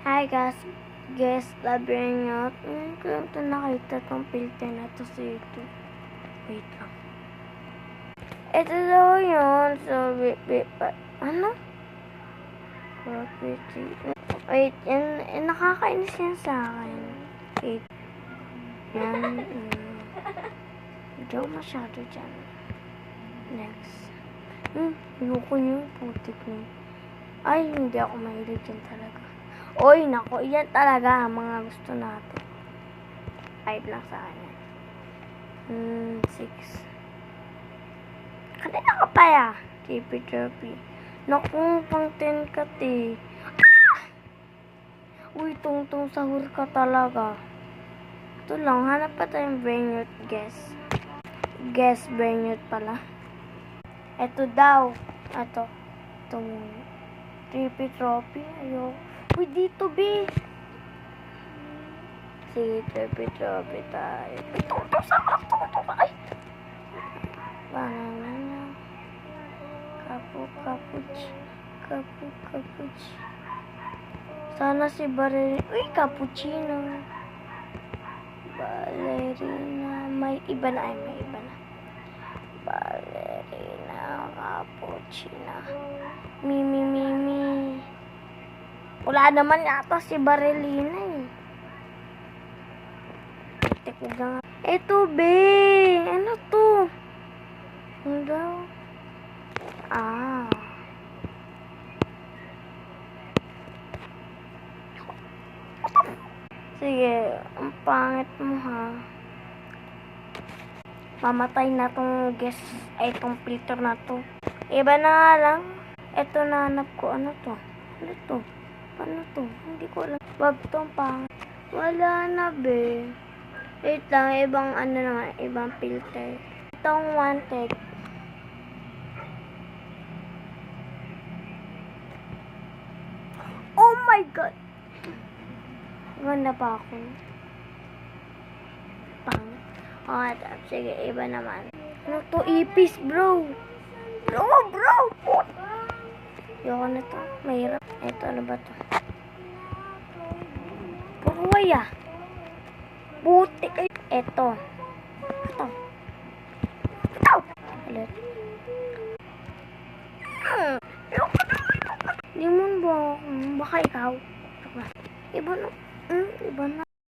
Hi guys, sabihin nyo, kaya ito nakita tong filter na to sa YouTube. Wait lang. Ito daw yun. So, ano? Wait, yan nakakainis yan sa akin. Wait. Yan. Hindi ako masyado dyan. Next. Ayoko nyo, putik nyo. Ay, hindi ako mahilig dyan talaga. Oy, nako, yan talaga ang mga gusto natin. 5 lang sa kanya. 6. Kanina ka pa ya. Keep it droppy. Naku, pang 10 ka te. Uy, tungtong sahur ka talaga. Ito lang, hanap pa tayong brain root guess. Guess brain root pala. Ito daw. Ito. Itong trippy trophy. Ayoko. Uy, dito, B. Sige, trippy tayo. Ito, sama. Ay. Banana. Kapuch. Sana si Ballerina. Uy, cappuccino. Ballerina. May iba na. Ballerina. Cappuccino. Mimi. Wala naman yata si Ballerina eh. Ito, B. Ano to? Ano daw? Sige, ang pangit mo ha. Mamatay na tong guess ay tong filter na to. Iba na nga lang. Ito nahanap ko. Ano to? Paano to? Hindi ko alam. Wag tong pangit. Wala na be. Wait lang, ibang ano naman, ibang filter. Itong wanted. Oh my god! Ganda pa ako. Sige, iba naman. Ano to? Ipis, bro! Bro! Yoko na to. Mahirap. Ito, ano ba to? Puruway ah. Butik ay. Ito. Ulit. Limon ba? Baka ikaw. Iba na.